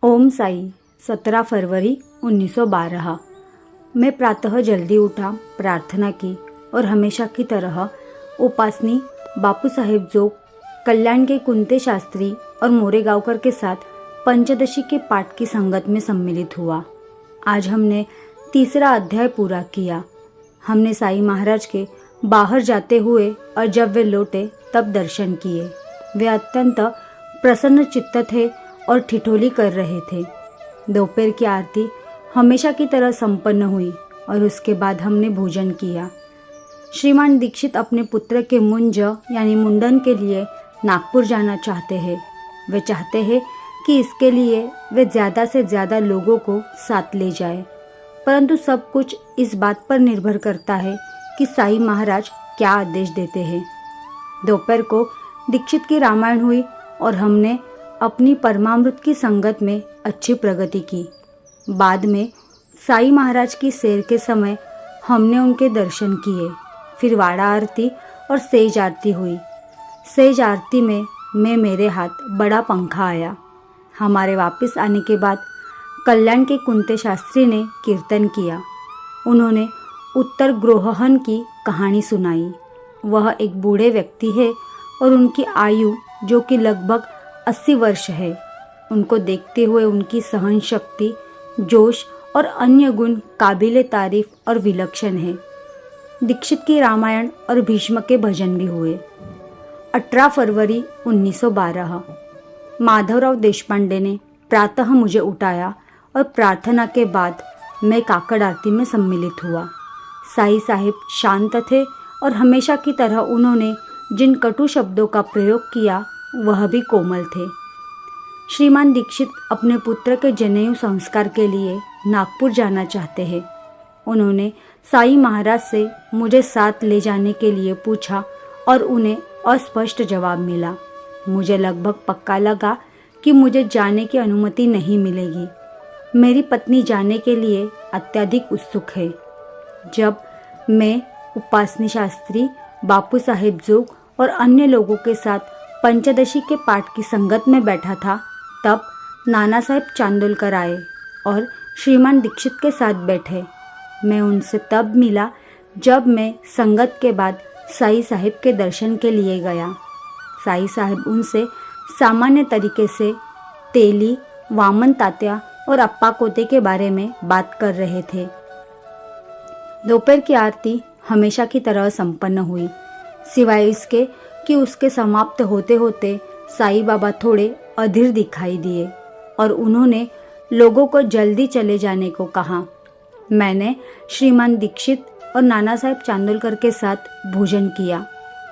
ओम साई 17 फरवरी 1912। मैं प्रातः जल्दी उठा, प्रार्थना की और हमेशा की तरह उपासनी बापू साहेब जो कल्याण के कुंते शास्त्री और मोरेगांवकर के साथ पंचदशी के पाठ की संगत में सम्मिलित हुआ। आज हमने तीसरा अध्याय पूरा किया। हमने साईं महाराज के बाहर जाते हुए और जब वे लौटे तब दर्शन किए। वे अत्यंत प्रसन्न चित्त थे और ठिठोली कर रहे थे। दोपहर की आरती हमेशा की तरह संपन्न हुई और उसके बाद हमने भोजन किया। श्रीमान दीक्षित अपने पुत्र के मुंज यानी मुंडन के लिए नागपुर जाना चाहते हैं। वे चाहते हैं कि इसके लिए वे ज़्यादा से ज़्यादा लोगों को साथ ले जाए, परंतु सब कुछ इस बात पर निर्भर करता है कि साईं महाराज क्या आदेश देते हैं। दोपहर को दीक्षित की रामायण हुई और हमने अपनी परमामृत की संगत में अच्छी प्रगति की। बाद में साईं महाराज की सैर के समय हमने उनके दर्शन किए। फिर वाड़ा आरती और सेज आरती हुई। सेज आरती में मेरे हाथ बड़ा पंखा आया। हमारे वापस आने के बाद कल्याण के कुंते शास्त्री ने कीर्तन किया। उन्होंने उत्तर ग्रोहन की कहानी सुनाई। वह एक बूढ़े व्यक्ति है और उनकी आयु जो कि लगभग 80 वर्ष है। उनको देखते हुए उनकी सहन शक्ति, जोश और अन्य गुण काबिले तारीफ और विलक्षण है। दीक्षित की रामायण और भीष्म के भजन भी हुए। 18 फरवरी 1912। माधवराव देशपांडे ने प्रातः मुझे उठाया और प्रार्थना के बाद मैं काकड़ आरती में सम्मिलित हुआ। साईं साहिब शांत थे और हमेशा की तरह उन्होंने जिन कटु शब्दों का प्रयोग किया वह भी कोमल थे। श्रीमान दीक्षित अपने पुत्र के जनेऊ संस्कार के लिए नागपुर जाना चाहते हैं। उन्होंने साईं महाराज से मुझे साथ ले जाने के लिए पूछा और उन्हें अस्पष्ट जवाब मिला। मुझे लगभग पक्का लगा कि मुझे जाने की अनुमति नहीं मिलेगी। मेरी पत्नी जाने के लिए अत्यधिक उत्सुक है। जब मैं उपासनी शास्त्री, बापू साहेब जोग और अन्य लोगों के साथ पंचदशी के पाठ की संगत में बैठा था, तब नाना साहेब चांदोलकर आए और श्रीमान दीक्षित के साथ बैठे। मैं उनसे तब मिला जब मैं संगत के बाद साईं साहिब के दर्शन के लिए गया। साईं साहिब उनसे सामान्य तरीके से तेली, वामन तात्या और अप्पा कोते के बारे में बात कर रहे थे। दोपहर की आरती हमेशा की तरह संपन्न हुई, सिवाय इसके कि उसके समाप्त होते होते साईं बाबा थोड़े अधीर दिखाई दिए और उन्होंने लोगों को जल्दी चले जाने को कहा। मैंने श्रीमान दीक्षित और नाना साहेब चांदोलकर के साथ भोजन किया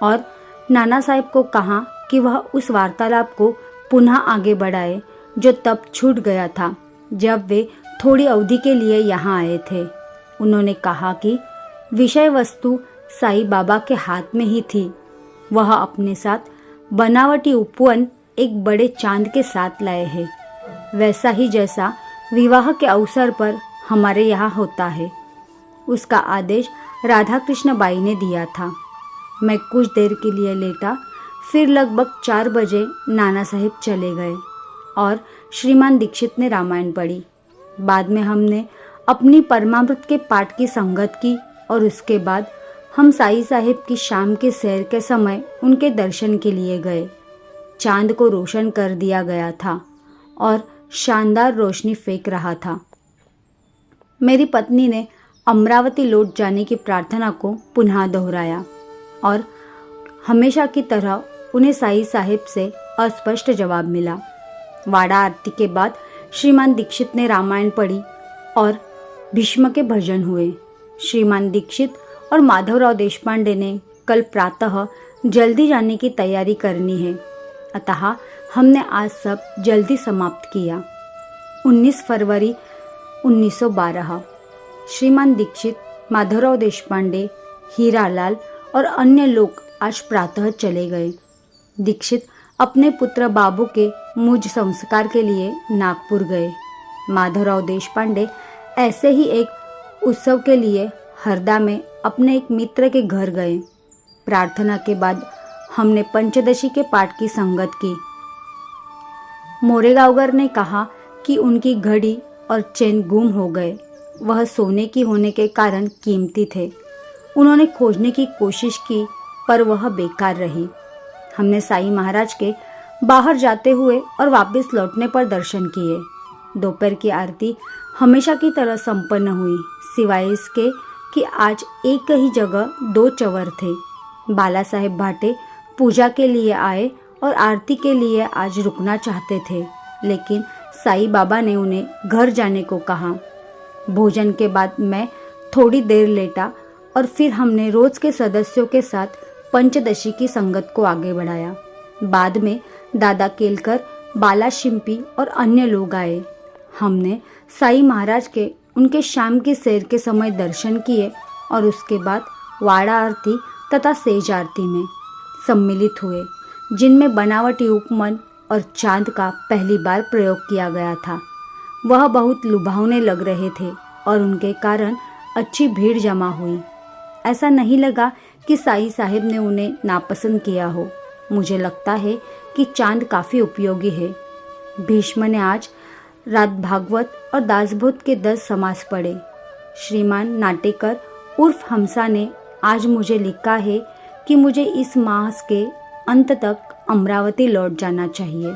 और नाना साहेब को कहा कि वह उस वार्तालाप को पुनः आगे बढ़ाए जो तब छूट गया था जब वे थोड़ी अवधि के लिए यहाँ आए थे। उन्होंने कहा कि विषय वस्तु साईं बाबा के हाथ में ही थी। वह अपने साथ बनावटी उपवन एक बड़े चांद के साथ लाए हैं, वैसा ही जैसा विवाह के अवसर पर हमारे यहाँ होता है। उसका आदेश राधा कृष्ण बाई ने दिया था। मैं कुछ देर के लिए लेटा, फिर लगभग 4 बजे नाना साहेब चले गए और श्रीमान दीक्षित ने रामायण पढ़ी। बाद में हमने अपनी परमामृत के पाठ की संगत की और उसके बाद हम साईं साहिब की शाम के सैर के समय उनके दर्शन के लिए गए। चांद को रोशन कर दिया गया था और शानदार रोशनी फेंक रहा था। मेरी पत्नी ने अमरावती लौट जाने की प्रार्थना को पुनः दोहराया और हमेशा की तरह उन्हें साईं साहिब से अस्पष्ट जवाब मिला। वाड़ा आरती के बाद श्रीमान दीक्षित ने रामायण पढ़ी और भीष्म के भजन हुए। श्रीमान दीक्षित और माधवराव देशपांडे ने कल प्रातः जल्दी जाने की तैयारी करनी है, अतः हमने आज सब जल्दी समाप्त किया। 19 फरवरी 1912। श्रीमान दीक्षित, माधवराव देशपांडे, हीरालाल और अन्य लोग आज प्रातः चले गए। दीक्षित अपने पुत्र बाबू के मुझ संस्कार के लिए नागपुर गए। माधवराव देशपांडे ऐसे ही एक उत्सव के लिए हरदा में अपने एक मित्र के घर गए। प्रार्थना के बाद हमने पंचदशी के पाठ की संगत की। मोरेगांवकर ने कहा कि उनकी घड़ी और चेन गुम हो गए। वह सोने की होने के कारण कीमती थे। उन्होंने खोजने की कोशिश की पर वह बेकार रही। हमने साईं महाराज के बाहर जाते हुए और वापस लौटने पर दर्शन किए। दोपहर की आरती हमेशा की तरह संपन्न हुई, सिवाय इसके कि आज एक ही जगह 2 चंवर थे। बाला साहेब भाटे पूजा के लिए आए और आरती के लिए आज रुकना चाहते थे, लेकिन साईं बाबा ने उन्हें घर जाने को कहा। भोजन के बाद मैं थोड़ी देर लेटा और फिर हमने रोज के सदस्यों के साथ पंचदशी की संगत को आगे बढ़ाया। बाद में दादा केलकर, बाला शिंपी और अन्य लोग आए। हमने साईं महाराज के उनके शाम की सैर के समय दर्शन किए और उसके बाद वाड़ा आरती तथा सेज आरती में सम्मिलित हुए, जिनमें बनावटी उपमन और चांद का पहली बार प्रयोग किया गया था। वह बहुत लुभावने लग रहे थे और उनके कारण अच्छी भीड़ जमा हुई। ऐसा नहीं लगा कि साईं साहेब ने उन्हें नापसंद किया हो। मुझे लगता है कि चांद काफ़ी उपयोगी है। भीष्म ने आज रात भागवत और दासबोध के 10 समास पढ़े। श्रीमान नाटेकर उर्फ हमसा ने आज मुझे लिखा है कि मुझे इस माह के अंत तक अमरावती लौट जाना चाहिए।